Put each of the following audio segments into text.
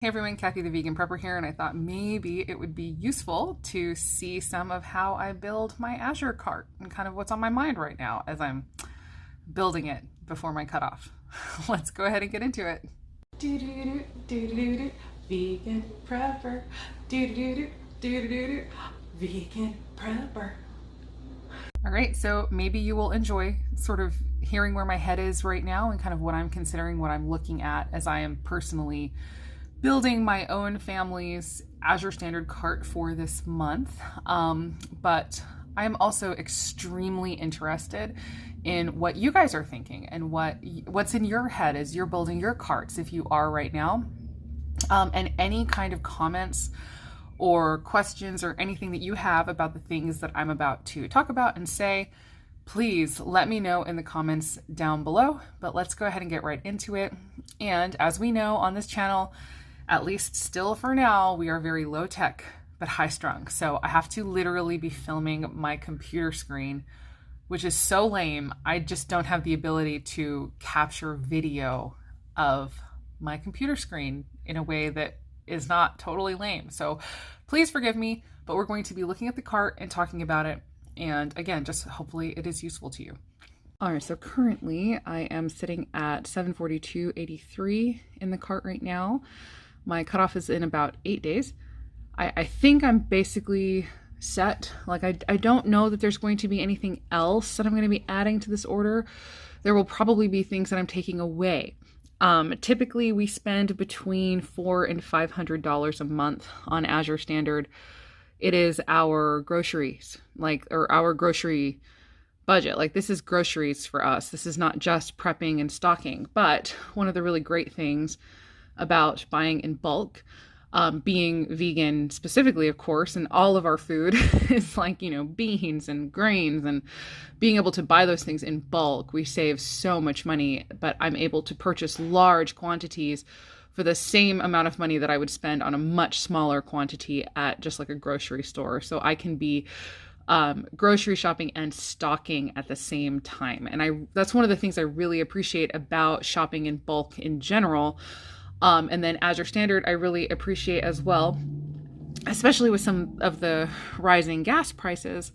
Hey everyone, Kathy the Vegan Prepper here, and I thought maybe it would be useful to see some of how I build my Azure cart and kind of what's on my mind right now as I'm building it before my cutoff. Let's go ahead and get into it. Vegan Prepper. Vegan Prepper. All right, so maybe you will enjoy sort of hearing where my head is right now and kind of what I'm considering, what I'm looking at as I am personally building my own family's Azure Standard cart for this month. But I'm also extremely interested in what you guys are thinking and what's in your head as you're building your carts, if you are right now. And any kind of comments or questions or anything that you have about the things that I'm about to talk about and say, please let me know in the comments down below. But let's go ahead and get right into it. And as we know on this channel, at least still for now, we are very low tech, but high strung. So I have to literally be filming my computer screen, which is so lame. I just don't have the ability to capture video of my computer screen in a way that is not totally lame. So please forgive me, but we're going to be looking at the cart and talking about it. And again, just hopefully it is useful to you. All right, so currently I am sitting at 742.83 in the cart right now. My cutoff is in about 8 days. I think I'm basically set. Like I don't know that there's going to be anything else that I'm going to be adding to this order. There will probably be things that I'm taking away. Typically we spend between $400 and $500 a month on Azure Standard. It is our groceries, or our grocery budget. Like this is groceries for us. This is not just prepping and stocking, but one of the really great things about buying in bulk, being vegan specifically, of course, and all of our food is like, beans and grains, and being able to buy those things in bulk, we save so much money, but I'm able to purchase large quantities for the same amount of money that I would spend on a much smaller quantity at just like a grocery store. So I can be grocery shopping and stocking at the same time. And that's one of the things I really appreciate about shopping in bulk in general. And then Azure Standard, I really appreciate as well, especially with some of the rising gas prices,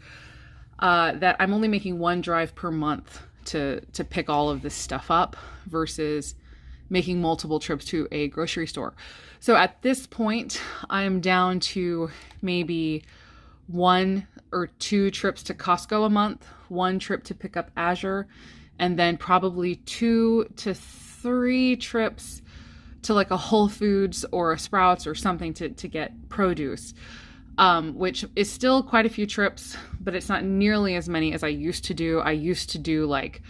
that I'm only making one drive per month to pick all of this stuff up versus making multiple trips to a grocery store. So at this point, I'm down to maybe 1 or 2 trips to Costco a month, 1 trip to pick up Azure, and then probably 2 to 3 trips to like a Whole Foods or a Sprouts or something to get produce, which is still quite a few trips, but it's not nearly as many as I used to do. I used to do like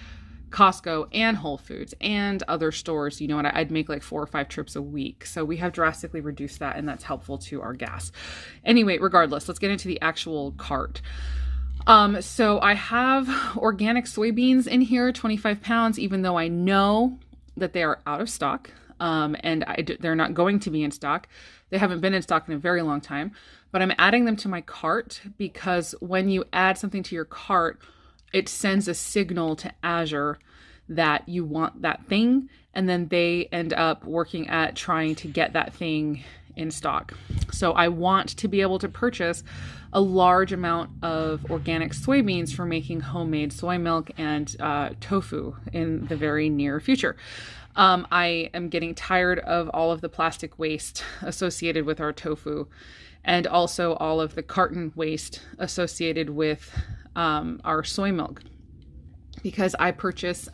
Costco and Whole Foods and other stores, and I'd make like 4 or 5 trips a week. So we have drastically reduced that, and that's helpful to our gas. Anyway, regardless, let's get into the actual cart. So I have organic soybeans in here, 25 pounds, even though I know that they are out of stock. And they're not going to be in stock. They haven't been in stock in a very long time, but I'm adding them to my cart because when you add something to your cart, it sends a signal to Azure that you want that thing, and then they end up working at trying to get that thing in stock. So I want to be able to purchase a large amount of organic soybeans for making homemade soy milk and tofu in the very near future. I am getting tired of all of the plastic waste associated with our tofu, and also all of the carton waste associated with our soy milk, because I purchase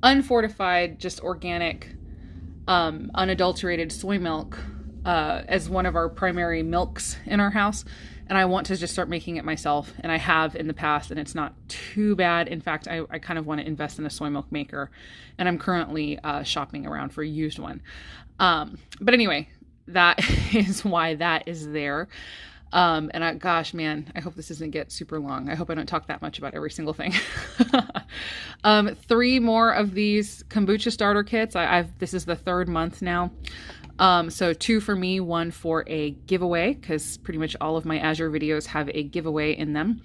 unfortified, just organic, unadulterated soy milk as one of our primary milks in our house. And I want to just start making it myself. And I have in the past, and it's not too bad. In fact, I kind of want to invest in a soy milk maker. And I'm currently shopping around for a used one. But anyway, that is why that is there. And gosh, man, I hope this doesn't get super long. I hope I don't talk that much about every single thing. 3 more of these kombucha starter kits. This is the 3rd month now. So 2 for me, 1 for a giveaway, because pretty much all of my Azure videos have a giveaway in them.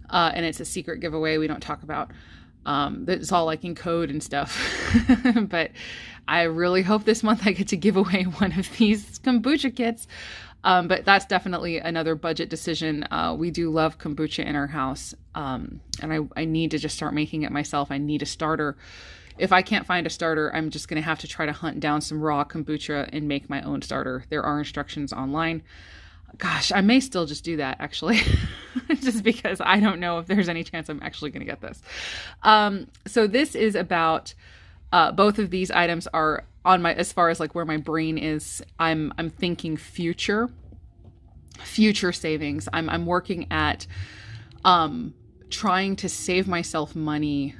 And it's a secret giveaway we don't talk about. It's all like in code and stuff. But I really hope this month I get to give away one of these kombucha kits. But that's definitely another budget decision. We do love kombucha in our house. And I need to just start making it myself. I need a starter. If I can't find a starter, I'm just going to have to try to hunt down some raw kombucha and make my own starter. There are instructions online. Gosh, I may still just do that, actually, just because I don't know if there's any chance I'm actually going to get this. So this is about, both of these items are on my, as far as like where my brain is, I'm thinking future savings. I'm working at, trying to save myself money,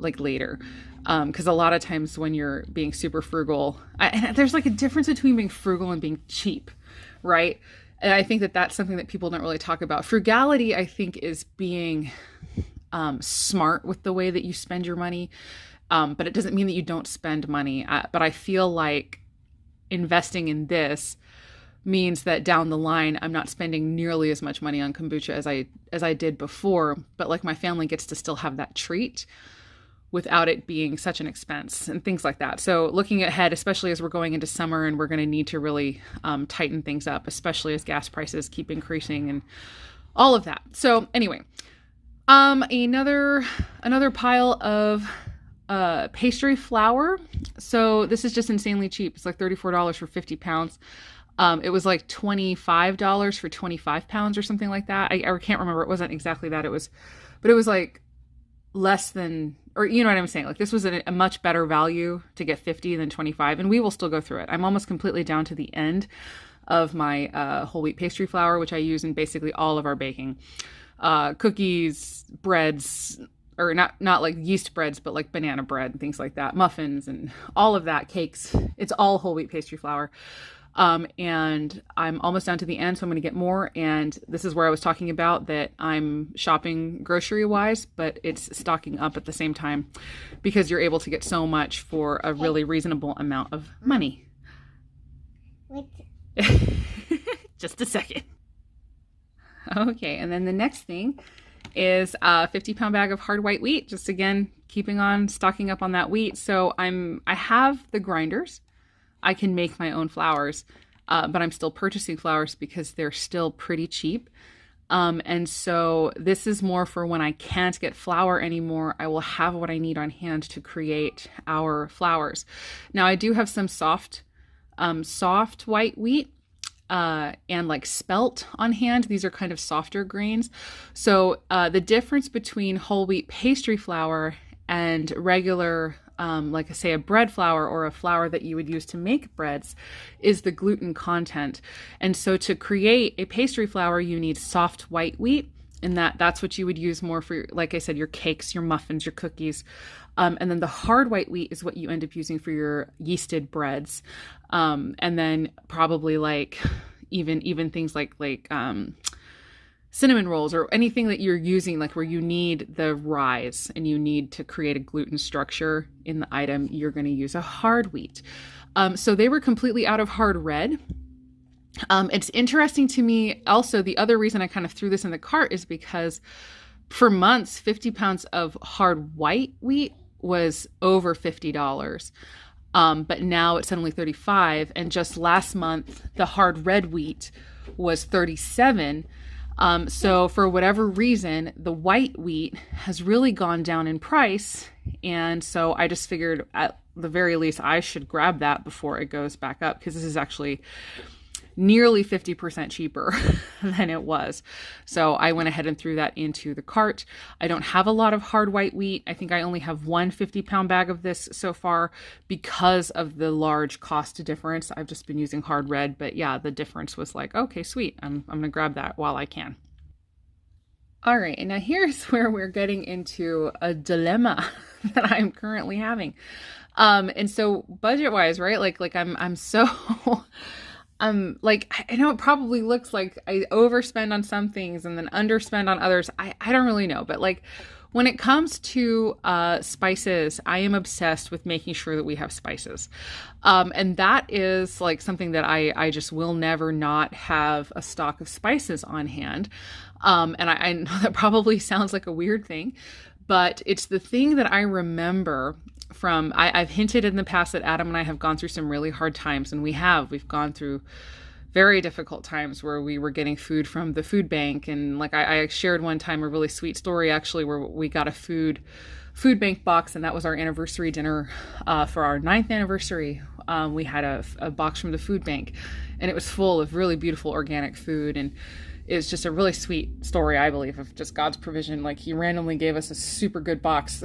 like later. Cause a lot of times when you're being super frugal, and there's like a difference between being frugal and being cheap, right? And I think that that's something that people don't really talk about. Frugality, I think, is being, smart with the way that you spend your money. But it doesn't mean that you don't spend money. But I feel like investing in this means that down the line, I'm not spending nearly as much money on kombucha as I did before. But like my family gets to still have that treat without it being such an expense and things like that. So looking ahead, especially as we're going into summer and we're going to need to really tighten things up, especially as gas prices keep increasing and all of that. So anyway, another pile of pastry flour. So this is just insanely cheap. It's like $34 for 50 pounds. It was like $25 for 25 pounds or something like that. I can't remember. It wasn't exactly that. But it was like less than, or you know what I'm saying? Like this was a much better value to get 50 than 25, and we will still go through it. I'm almost completely down to the end of my whole wheat pastry flour, which I use in basically all of our baking. Cookies, breads, or not like yeast breads, but like banana bread and things like that, muffins and all of that, cakes. It's all whole wheat pastry flour. And I'm almost down to the end, so I'm going to get more. And this is where I was talking about that I'm shopping grocery wise, but it's stocking up at the same time because you're able to get so much for a really reasonable amount of money. Wait. Just a second. Okay. And then the next thing is a 50-pound bag of hard white wheat. Just again, keeping on stocking up on that wheat. So I have the grinders. I can make my own flours, but I'm still purchasing flours because they're still pretty cheap. And so this is more for when I can't get flour anymore. I will have what I need on hand to create our flours. Now I do have some soft white wheat, and like spelt on hand. These are kind of softer grains. So, the difference between whole wheat pastry flour and regular, like I say, a bread flour or a flour that you would use to make breads is the gluten content. And so to create a pastry flour, you need soft white wheat. And that's what you would use more for, like I said, your cakes, your muffins, your cookies. And then the hard white wheat is what you end up using for your yeasted breads. And then probably like even things like cinnamon rolls or anything that you're using, like where you need the rise and you need to create a gluten structure in the item, you're going to use a hard wheat. So they were completely out of hard red. It's interesting to me also, the other reason I kind of threw this in the cart is because for months, 50 pounds of hard white wheat was over $50. But now it's suddenly 35. And just last month, the hard red wheat was 37. So for whatever reason, the white wheat has really gone down in price. And so I just figured at the very least, I should grab that before it goes back up, because this is actually nearly 50% cheaper than it was. So I went ahead and threw that into the cart. I don't have a lot of hard white wheat. I think I only have one 50-pound bag of this so far because of the large cost difference. I've just been using hard red, but yeah, the difference was like, okay, sweet. I'm going to grab that while I can. All right. And now here's where we're getting into a dilemma that I'm currently having. And so budget wise, right? Like I'm so, like, I know it probably looks like I overspend on some things and then underspend on others. I don't really know, but like when it comes to spices, I am obsessed with making sure that we have spices. And that is like something that I just will never not have a stock of spices on hand. And I know that probably sounds like a weird thing, but it's the thing that I remember I've hinted in the past that Adam and I have gone through some really hard times, and we've gone through very difficult times where we were getting food from the food bank. And like I shared one time a really sweet story actually where we got a food bank box, and that was our anniversary dinner for our 9th anniversary. We had a box from the food bank, and it was full of really beautiful organic food. And it's just a really sweet story, I believe, of just God's provision. Like he randomly gave us a super good box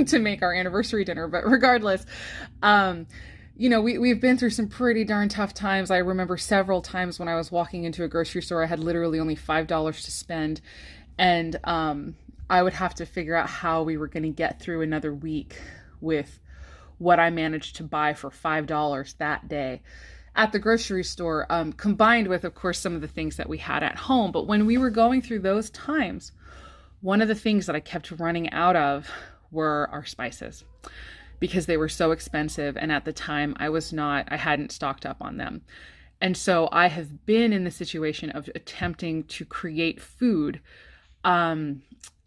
to make our anniversary dinner. But regardless, we've been through some pretty darn tough times. I remember several times when I was walking into a grocery store, I had literally only $5 to spend. And I would have to figure out how we were going to get through another week with what I managed to buy for $5 that day at the grocery store, combined with, of course, some of the things that we had at home. But when we were going through those times, one of the things that I kept running out of were our spices because they were so expensive. And at the time I hadn't stocked up on them. And so I have been in the situation of attempting to create food,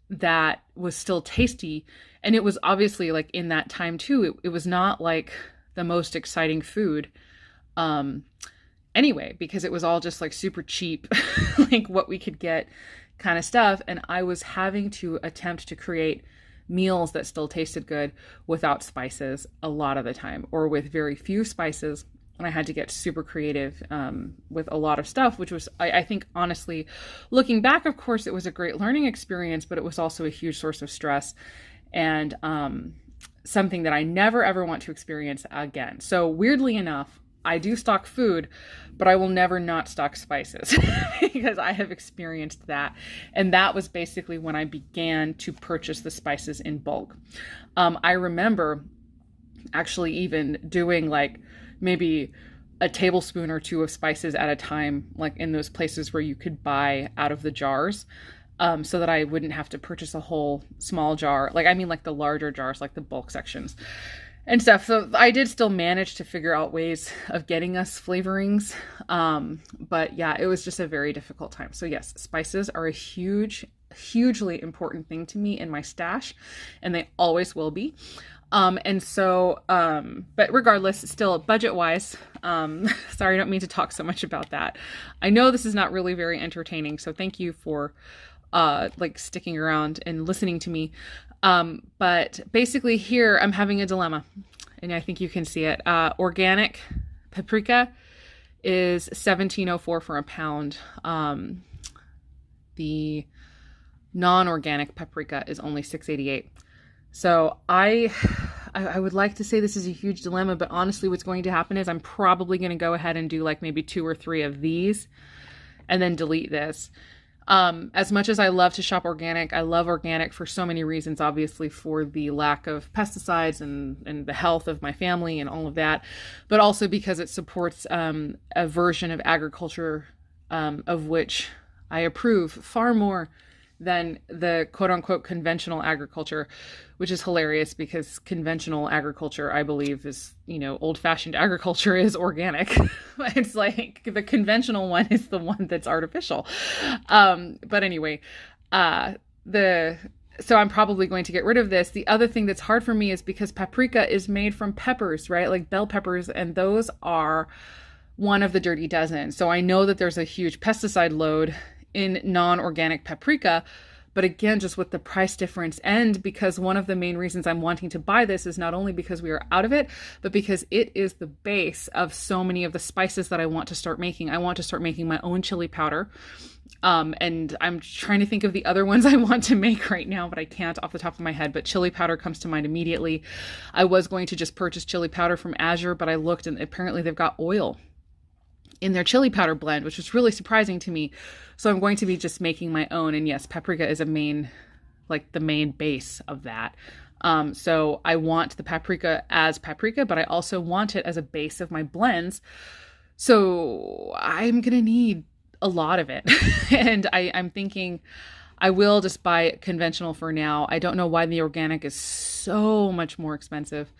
that was still tasty. And it was obviously like in that time too, it was not like the most exciting food. Anyway, because it was all just like super cheap, like what we could get kind of stuff. And I was having to attempt to create meals that still tasted good without spices a lot of the time, or with very few spices. And I had to get super creative with a lot of stuff, which was, I think, honestly, looking back, of course, it was a great learning experience, but it was also a huge source of stress and something that I never, ever want to experience again. So weirdly enough, I do stock food, but I will never not stock spices because I have experienced that. And that was basically when I began to purchase the spices in bulk. I remember actually even doing like maybe a tablespoon or two of spices at a time, like in those places where you could buy out of the jars, so that I wouldn't have to purchase a whole small jar. Like, I mean, like the larger jars, like the bulk sections and stuff. So I did still manage to figure out ways of getting us flavorings. But yeah, it was just a very difficult time. So yes, spices are a hugely important thing to me in my stash, and they always will be. But regardless, still budget wise, sorry, I don't mean to talk so much about that. I know this is not really very entertaining, so thank you for, sticking around and listening to me. But basically here I'm having a dilemma, and I think you can see it. Organic paprika is $17.04 for a pound. The non-organic paprika is only $6.88. So I would like to say this is a huge dilemma, but honestly what's going to happen is I'm probably going to go ahead and do like maybe 2 or 3 of these and then delete this. As much as I love to shop organic, I love organic for so many reasons, obviously for the lack of pesticides and the health of my family and all of that, but also because it supports a version of agriculture of which I approve far more than the quote unquote conventional agriculture, which is hilarious because conventional agriculture, I believe, is, old fashioned agriculture is organic. It's like the conventional one is the one that's artificial. But anyway, so I'm probably going to get rid of this. The other thing that's hard for me is because paprika is made from peppers, right? Like bell peppers, and those are one of the dirty dozen. So I know that there's a huge pesticide load in non-organic paprika, but again, just with the price difference, and because one of the main reasons I'm wanting to buy this is not only because we are out of it, but because it is the base of so many of the spices that I want to start making. I want to start making my own chili powder. And I'm trying to think of the other ones I want to make right now, but I can't off the top of my head, but chili powder comes to mind immediately. I was going to just purchase chili powder from Azure, but I looked and apparently they've got oil in their chili powder blend, which was really surprising to me. So I'm going to be just making my own. And yes, paprika is the main base of that. So I want the paprika as paprika, but I also want it as a base of my blends. So I'm going to need a lot of it. And I'm thinking I will just buy conventional for now. I don't know why the organic is so much more expensive.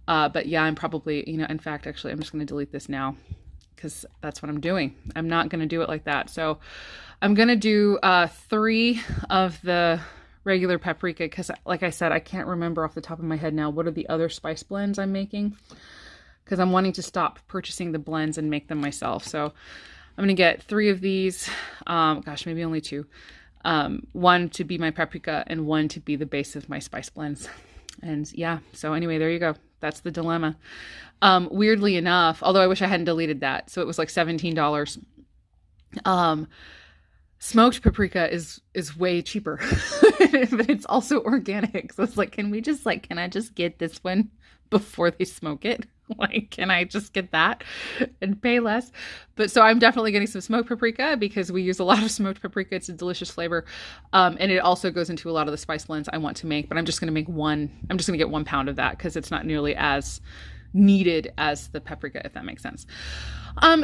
But yeah, I'm probably, in fact, actually, I'm just going to delete this now, because that's what I'm doing. I'm not going to do it like that. So I'm going to do 3 of the regular paprika because, like I said, I can't remember off the top of my head now what are the other spice blends I'm making, because I'm wanting to stop purchasing the blends and make them myself. So I'm going to get 3 of these. Gosh, maybe only 2. 1 to be my paprika and 1 to be the base of my spice blends. And yeah, so anyway, there you go. That's the dilemma. Weirdly enough, although I wish I hadn't deleted that. So it was like $17. Smoked paprika is way cheaper, but it's also organic. So it's like, can I just get this one before they smoke it? Like, can I just get that and pay less? But so I'm definitely getting some smoked paprika because we use a lot of smoked paprika. It's a delicious flavor. And it also goes into a lot of the spice blends I want to make, but I'm just going to make one. I'm just going to get 1 pound of that because it's not nearly as needed as the paprika, if that makes sense.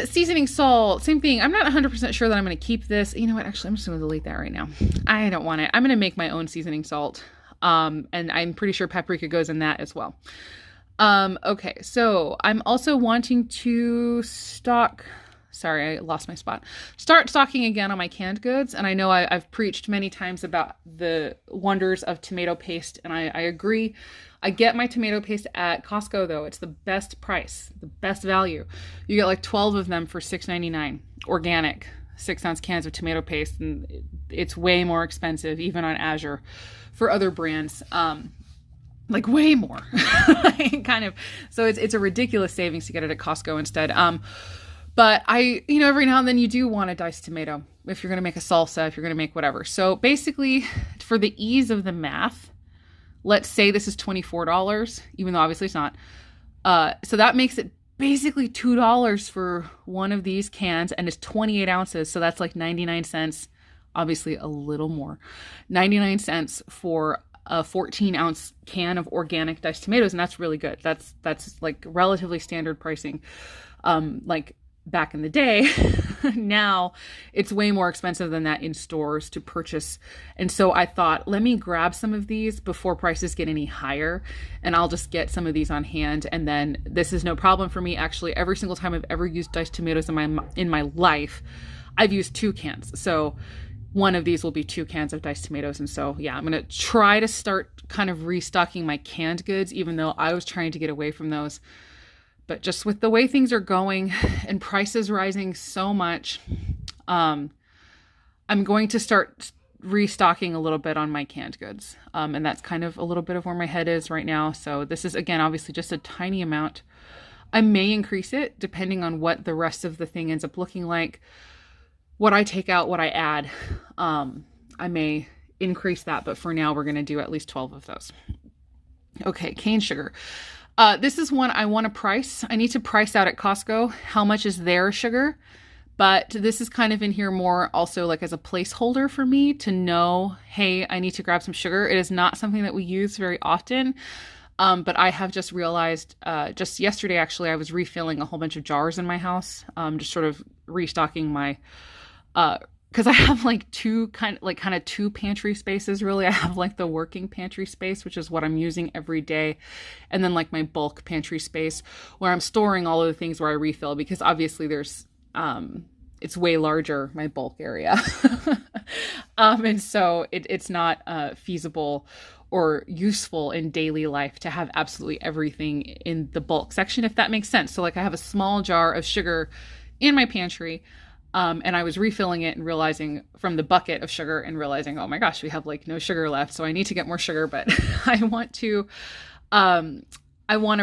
Seasoning salt, same thing. I'm not 100% sure that I'm going to keep this. You know what? Actually, I'm just going to delete that right now. I don't want it. I'm going to make my own seasoning salt. And I'm pretty sure paprika goes in that as well. Okay, so I'm also wanting to start stocking again on my canned goods. And I know I've preached many times about the wonders of tomato paste, and I agree. I get my tomato paste at Costco though. It's the best price, the best value. You get like 12 of them for $6.99, organic 6-ounce cans of tomato paste. And it's way more expensive, even on Azure for other brands. Like way more kind of. So it's a ridiculous savings to get it at Costco instead. But every now and then you do want a diced tomato if you're going to make a salsa, if you're going to make whatever. So basically for the ease of the math, let's say this is $24, even though obviously it's not. So that makes it basically $2 for one of these cans, and it's 28 ounces. So that's like 99 cents, obviously a little more, 99 cents for a 14-ounce can of organic diced tomatoes. And that's really good. That's like relatively standard pricing. Like back in the day, now it's way more expensive than that in stores to purchase. And so I thought, let me grab some of these before prices get any higher, and I'll just get some of these on hand. And then this is no problem for me. Actually, every single time I've ever used diced tomatoes in my life, I've used 2 cans. So one of these will be 2 cans of diced tomatoes. And so, yeah, I'm going to try to start kind of restocking my canned goods, even though I was trying to get away from those. But just with the way things are going and prices rising so much, I'm going to start restocking a little bit on my canned goods. And that's kind of a little bit of where my head is right now. So this is, again, obviously just a tiny amount. I may increase it depending on what the rest of the thing ends up looking like. What I take out, what I add, I may increase that, but for now we're going to do at least 12 of those. Okay, cane sugar. This is one I want to price. I need to price out at Costco how much is their sugar, but this is kind of in here more also like as a placeholder for me to know, hey, I need to grab some sugar. It is not something that we use very often. But I have just realized, just yesterday, actually, I was refilling a whole bunch of jars in my house, just sort of restocking my, because I have like two pantry spaces, really. I have like the working pantry space, which is what I'm using every day. And then like my bulk pantry space where I'm storing all of the things where I refill, because obviously there's, it's way larger, my bulk area. And so it's not feasible or useful in daily life to have absolutely everything in the bulk section, if that makes sense. So like I have a small jar of sugar in my pantry, and I was refilling it and realizing from the bucket of sugar and realizing, oh my gosh, we have like no sugar left. So I need to get more sugar, but I want to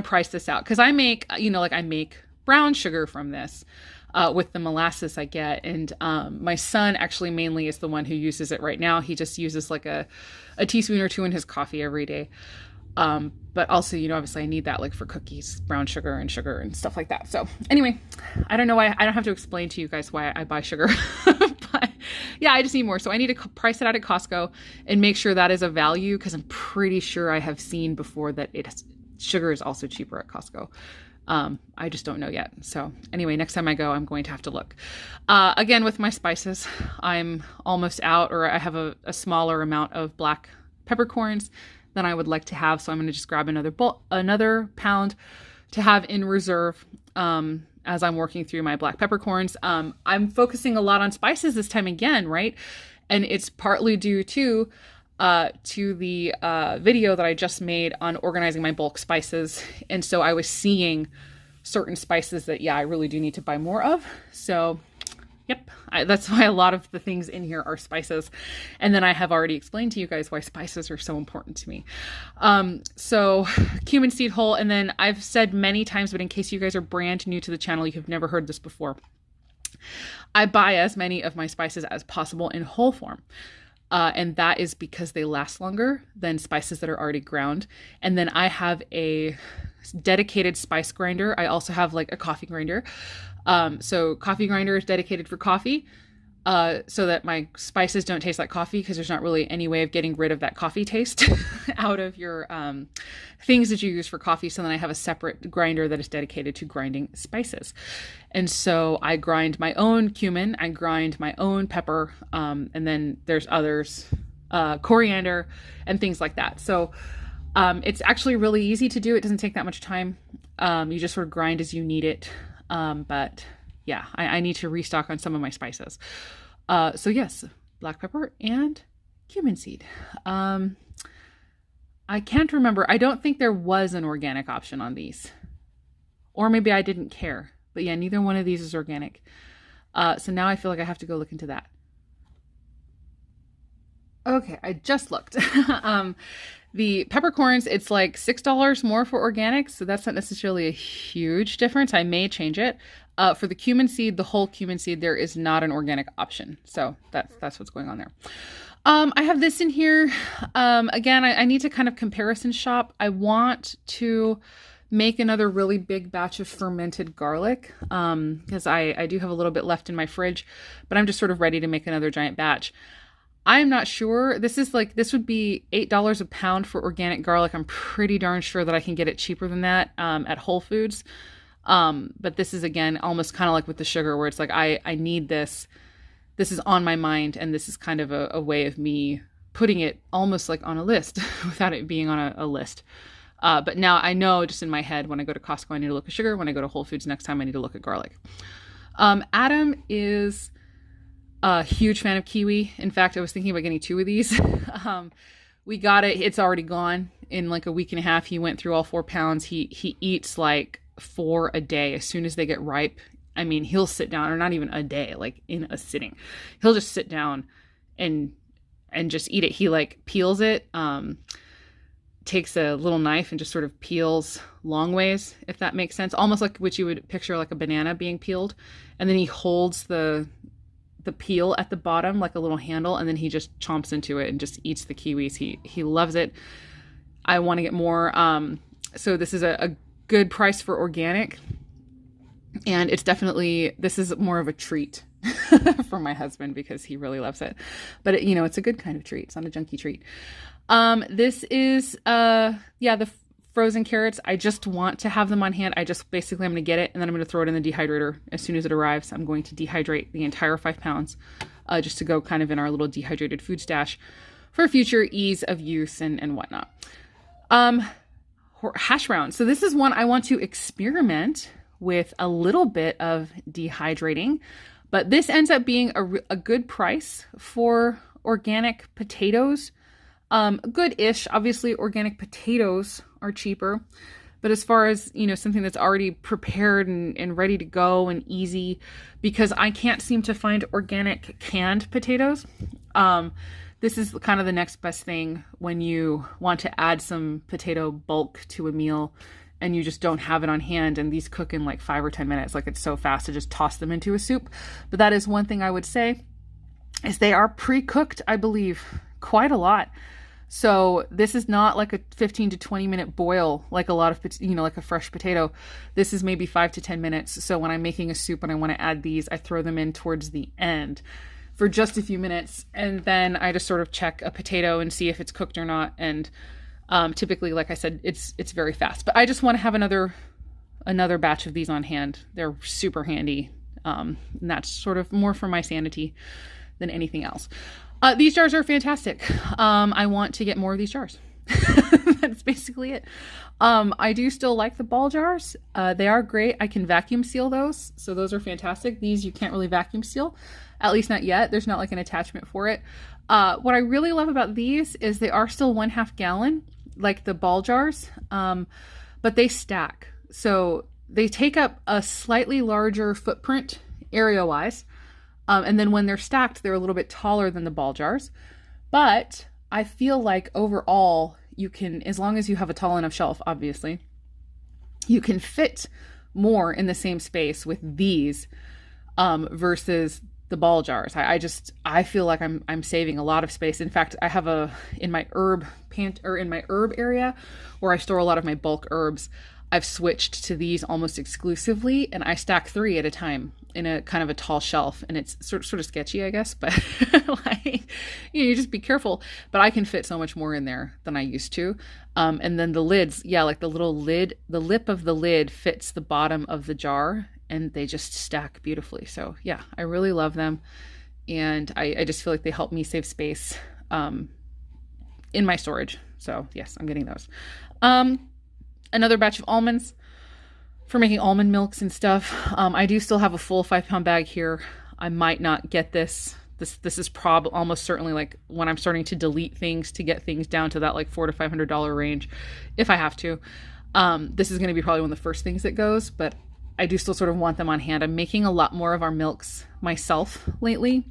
price this out, because I make, I make brown sugar from this. With the molasses I get. And my son actually mainly is the one who uses it right now. He just uses like a teaspoon or 2 in his coffee every day. But also, obviously I need that like for cookies, brown sugar and stuff like that. So anyway, I don't know why, I don't have to explain to you guys why I buy sugar, but yeah, I just need more. So I need to price it out at Costco and make sure that is a value, because I'm pretty sure I have seen before that sugar is also cheaper at Costco. I just don't know yet. So anyway, next time I go, I'm going to have to look. Again, with my spices, I'm almost out, or I have a smaller amount of black peppercorns than I would like to have. So I'm going to just grab another pound to have in reserve, as I'm working through my black peppercorns. I'm focusing a lot on spices this time again, right? And it's partly due to, to the video that I just made on organizing my bulk spices. And so I was seeing certain spices that, yeah, I really do need to buy more of. So yep, that's why a lot of the things in here are spices. And then I have already explained to you guys why spices are so important to me. So cumin seed whole, and then I've said many times, but in case you guys are brand new to the channel, you have never heard this before, I buy as many of my spices as possible in whole form. And that is because they last longer than spices that are already ground. And then I have a dedicated spice grinder. I also have like a coffee grinder. So coffee grinder is dedicated for coffee, so that my spices don't taste like coffee, because there's not really any way of getting rid of that coffee taste out of your things that you use for coffee. So then I have a separate grinder that is dedicated to grinding spices. And so I grind my own cumin, I grind my own pepper, and then there's others, coriander and things like that. So it's actually really easy to do. It doesn't take that much time. You just sort of grind as you need it. But yeah, I need to restock on some of my spices. So yes, black pepper and cumin seed. I can't remember. I don't think there was an organic option on these, or maybe I didn't care, but yeah, neither one of these is organic. So now I feel like I have to go look into that. Okay, I just looked. The peppercorns, it's like $6 more for organic, so that's not necessarily a huge difference. I may change it. For the cumin seed, the whole cumin seed, there is not an organic option. So that's what's going on there. I have this in here. Again, I need to kind of comparison shop. I want to make another really big batch of fermented garlic, because I do have a little bit left in my fridge, but I'm just sort of ready to make another giant batch. I'm not sure. This would be $8 a pound for organic garlic. I'm pretty darn sure that I can get it cheaper than that at Whole Foods. But this is, again, almost kind of like with the sugar, where it's like, I need this. This is on my mind, and this is kind of a way of me putting it almost like on a list without it being on a list. But now I know just in my head, when I go to Costco, I need to look at sugar. When I go to Whole Foods next time, I need to look at garlic. Adam is a huge fan of kiwi. In fact, I was thinking about getting 2 of these. We got it. It's already gone in like a week and a half. He went through all 4 pounds. He eats like 4 a day. As soon as they get ripe, I mean, he'll sit down, or not even a day, like in a sitting, he'll just sit down and just eat it. He like peels it, takes a little knife and just sort of peels long ways, if that makes sense. Almost like what you would picture like a banana being peeled. And then he holds the peel at the bottom like a little handle, and then he just chomps into it and just eats the kiwis. He loves it. I want to get more. So this is a good price for organic, and it's definitely, this is more of a treat for my husband because he really loves it. But it's a good kind of treat. It's not a junky treat. This is the frozen carrots. I just want to have them on hand. I'm going to get it, and then I'm going to throw it in the dehydrator as soon as it arrives. I'm going to dehydrate the entire 5 pounds, just to go kind of in our little dehydrated food stash for future ease of use and whatnot. Hash browns. So this is one I want to experiment with a little bit of dehydrating, but this ends up being a good price for organic potatoes. Good-ish. Obviously, organic potatoes are cheaper, but as far as, something that's already prepared and ready to go and easy, because I can't seem to find organic canned potatoes. This is kind of the next best thing when you want to add some potato bulk to a meal and you just don't have it on hand, and these cook in like 5 or 10 minutes. Like, it's so fast to just toss them into a soup. But that is one thing I would say, is they are pre-cooked, I believe, quite a lot. So this is not like a 15 to 20 minute boil like a lot of, like a fresh potato. This is maybe 5 to 10 minutes. So when I'm making a soup and I want to add these, I throw them in towards the end for just a few minutes. And then I just sort of check a potato and see if it's cooked or not. And typically, like I said, it's very fast. But I just want to have another batch of these on hand. They're super handy. And that's sort of more for my sanity than anything else. These jars are fantastic. I want to get more of these jars. That's basically it. I do still like the ball jars. They are great. I can vacuum seal those. So those are fantastic. These you can't really vacuum seal, at least not yet. There's not like an attachment for it. What I really love about these is they are still 1/2 gallon, like the ball jars, but they stack. So they take up a slightly larger footprint area-wise. And then when they're stacked, they're a little bit taller than the ball jars. But I feel like overall, you can, as long as you have a tall enough shelf, obviously, you can fit more in the same space with these versus the ball jars. I feel like I'm saving a lot of space. In fact, I have in my herb area where I store a lot of my bulk herbs, I've switched to these almost exclusively, and I stack 3 at a time in a kind of a tall shelf, and it's sort of sketchy, I guess, but like, you just be careful. But I can fit so much more in there than I used to. And then the lids, yeah, like the little lid, the lip of the lid fits the bottom of the jar, and they just stack beautifully. So yeah, I really love them, and I just feel like they help me save space in my storage. So yes, I'm getting those. Another batch of almonds for making almond milks and stuff. I do still have a full 5-pound bag here. I might not get this. This is almost certainly like when I'm starting to delete things to get things down to that like $400 to $500 range, if I have to. This is going to be probably one of the first things that goes, but I do still sort of want them on hand. I'm making a lot more of our milks myself lately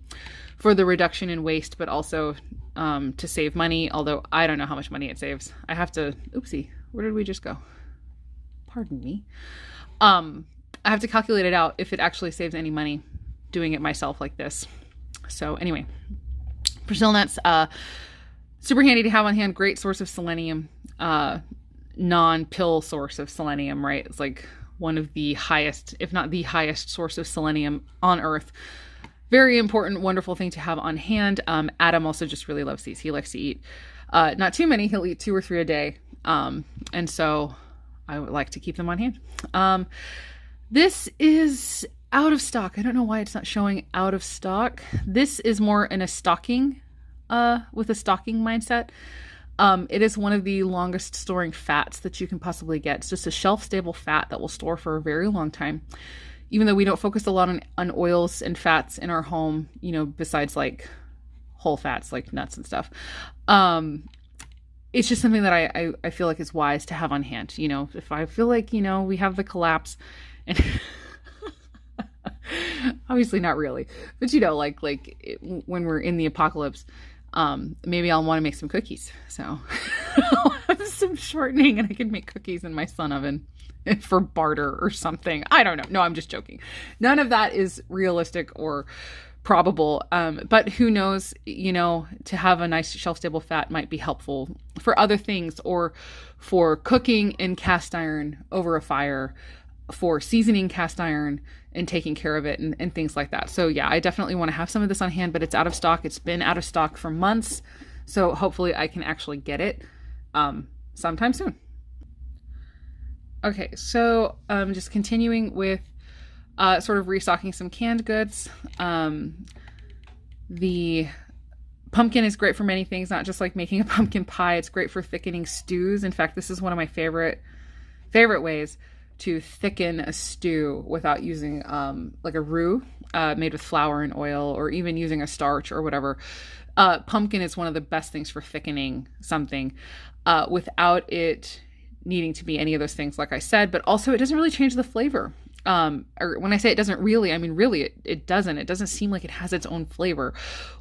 for the reduction in waste, but also to save money, although I don't know how much money it saves. I have to, oopsie, where did we just go? Pardon me. I have to calculate it out if it actually saves any money doing it myself like this. So anyway, Brazil nuts, super handy to have on hand. Great source of selenium, non-pill source of selenium, right? It's like one of the highest, if not the highest source of selenium on earth. Very important, wonderful thing to have on hand. Adam also just really loves these. He likes to eat, not too many. He'll eat 2 or 3 a day. And so I would like to keep them on hand. This is out of stock. I don't know why it's not showing out of stock. This is more in a stocking, with a stocking mindset. It is one of the longest storing fats that you can possibly get. It's just a shelf-stable fat that will store for a very long time. Even though we don't focus a lot on oils and fats in our home, you know, besides like whole fats like nuts and stuff. It's just something that I feel like is wise to have on hand. You know, if I feel like, you know, we have the collapse and obviously not really, but you know, when we're in the apocalypse, maybe I'll want to make some cookies. So I'll have some shortening and I can make cookies in my sun oven for barter or something. I don't know. No, I'm just joking. None of that is realistic or probable. But who knows, you know, to have a nice shelf-stable fat might be helpful for other things, or for cooking in cast iron over a fire, for seasoning cast iron and taking care of it and things like that. So yeah, I definitely want to have some of this on hand, but it's out of stock. It's been out of stock for months. So hopefully I can actually get it sometime soon. Okay, so just continuing with sort of restocking some canned goods. The pumpkin is great for many things, not just like making a pumpkin pie. It's great for thickening stews. In fact, this is one of my favorite ways to thicken a stew without using like a roux made with flour and oil, or even using a starch or whatever. Pumpkin is one of the best things for thickening something without it needing to be any of those things, like I said, but also it doesn't really change the flavor. Or when I say it doesn't really, I mean really it doesn't. It doesn't seem like it has its own flavor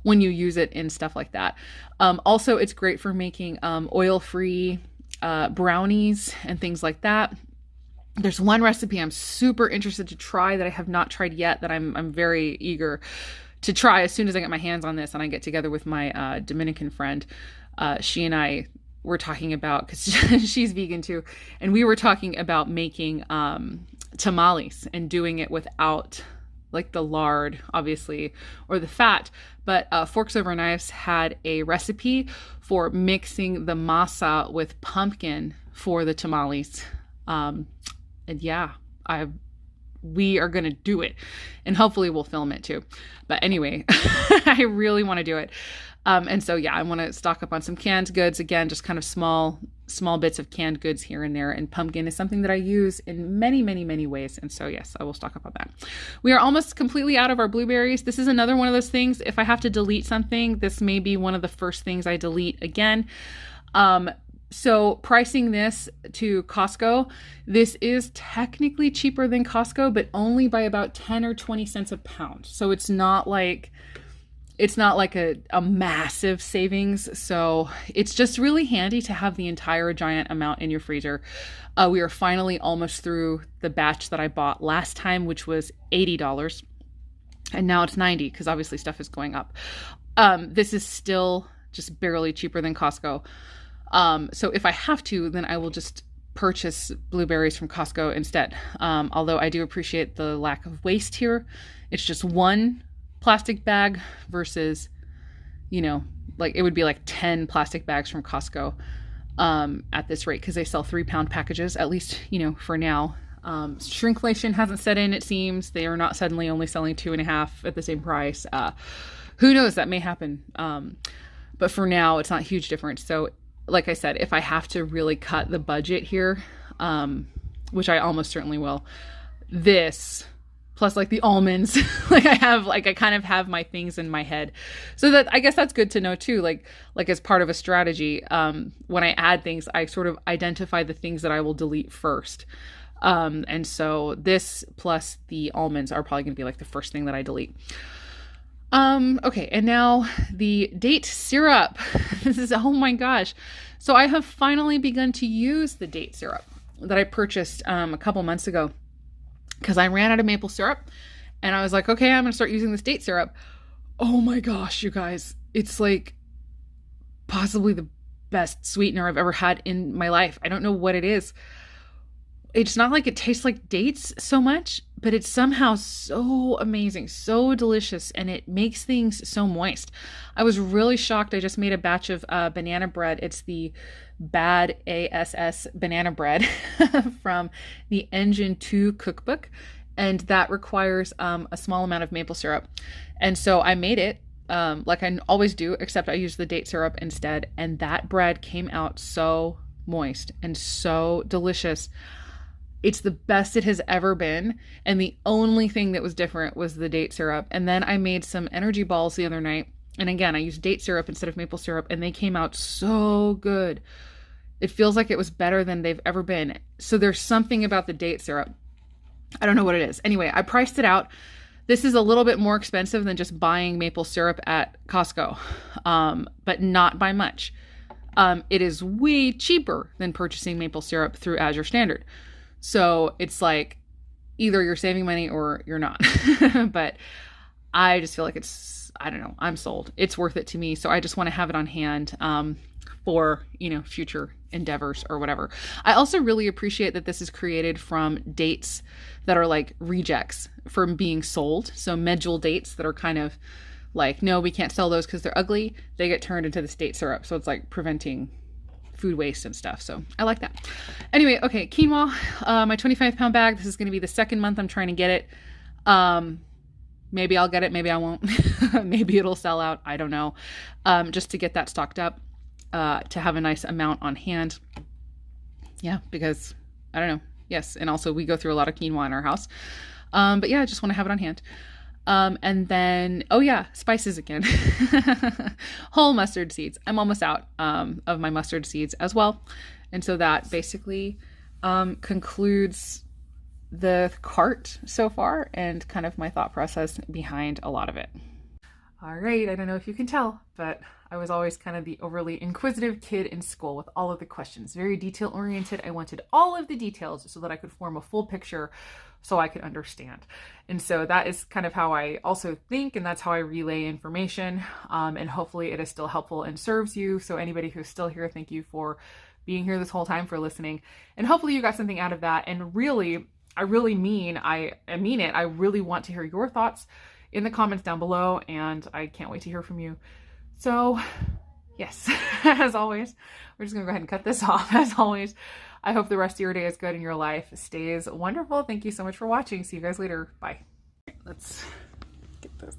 when you use it in stuff like that. Also, it's great for making oil-free brownies and things like that. There's one recipe I'm super interested to try that I have not tried yet, that I'm very eager to try as soon as I get my hands on this and I get together with my Dominican friend. She and I were talking about, because she's vegan too, and we were talking about making tamales and doing it without like the lard, obviously, or the fat. But Forks Over Knives had a recipe for mixing the masa with pumpkin for the tamales. And yeah, I we are going to do it, and hopefully we'll film it too. But anyway, I really want to do it. And so, yeah, I want to stock up on some canned goods. Again, just kind of small bits of canned goods here and there. And pumpkin is something that I use in many, many, many ways. And so, yes, I will stock up on that. We are almost completely out of our blueberries. This is another one of those things. If I have to delete something, this may be one of the first things I delete again. So pricing this to Costco, this is technically cheaper than Costco, but only by about 10 or 20 cents a pound. So it's not like a massive savings. So it's just really handy to have the entire giant amount in your freezer. We are finally almost through the batch that I bought last time, which was $80. And now it's $90 because obviously stuff is going up. This is still just barely cheaper than Costco. So if I have to, then I will just purchase blueberries from Costco instead. Although I do appreciate the lack of waste here. It's just one plastic bag versus, like it would be like 10 plastic bags from Costco at this rate, because they sell 3-pound packages, at least, for now. Shrinkflation hasn't set in, it seems. They are not suddenly only selling 2.5 at the same price. Who knows, that may happen. But for now, it's not a huge difference. So like I said, if I have to really cut the budget here, which I almost certainly will, this plus like the almonds, I kind of have my things in my head. So that, I guess that's good to know too. Like as part of a strategy, when I add things, I sort of identify the things that I will delete first. And so this plus the almonds are probably going to be like the first thing that I delete. Okay. And now the date syrup. This is, oh my gosh. So I have finally begun to use the date syrup that I purchased, a couple months ago, because I ran out of maple syrup and I was like, okay, I'm going to start using this date syrup. Oh my gosh, you guys. It's like possibly the best sweetener I've ever had in my life. I don't know what it is. It's not like it tastes like dates so much, but it's somehow so amazing, so delicious, and it makes things so moist. I was really shocked. I just made a batch of banana bread. It's the Bad ASS banana bread from the Engine 2 cookbook, and that requires a small amount of maple syrup. And so I made it like I always do, except I used the date syrup instead, and that bread came out so moist and so delicious. It's the best it has ever been. And the only thing that was different was the date syrup. And then I made some energy balls the other night. And again, I used date syrup instead of maple syrup, and they came out so good. It feels like it was better than they've ever been. So there's something about the date syrup. I don't know what it is. Anyway, I priced it out. This is a little bit more expensive than just buying maple syrup at Costco, but not by much. It is way cheaper than purchasing maple syrup through Azure Standard. So it's like either you're saving money or you're not. But I just feel like I don't know, I'm sold. It's worth it to me. So I just want to have it on hand for, future endeavors or whatever. I also really appreciate that this is created from dates that are like rejects from being sold. So medjool dates that are kind of like, no, we can't sell those because they're ugly. They get turned into this date syrup. So it's like preventing food waste and stuff. So I like that. Anyway, okay, quinoa, my 25-pound bag. This is going to be the second month I'm trying to get it. Maybe I'll get it. Maybe I won't. Maybe it'll sell out. I don't know. Just to get that stocked up, to have a nice amount on hand. Yeah, because I don't know. Yes. And also we go through a lot of quinoa in our house. But yeah, I just want to have it on hand. And then, oh yeah, spices again. Whole mustard seeds. I'm almost out of my mustard seeds as well. And so that basically concludes the cart so far and kind of my thought process behind a lot of it. All right, I don't know if you can tell, but I was always kind of the overly inquisitive kid in school with all of the questions. Very detail oriented. I wanted all of the details so that I could form a full picture so I could understand. And so that is kind of how I also think, and that's how I relay information. And hopefully it is still helpful and serves you. So anybody who's still here, thank you for being here this whole time, for listening. And hopefully you got something out of that. And really, I mean it. I really want to hear your thoughts in the comments down below, and I can't wait to hear from you. So yes, as always, we're just gonna go ahead and cut this off. As always, I hope the rest of your day is good and your life stays wonderful. Thank you so much for watching. See you guys later. Bye. Let's get this.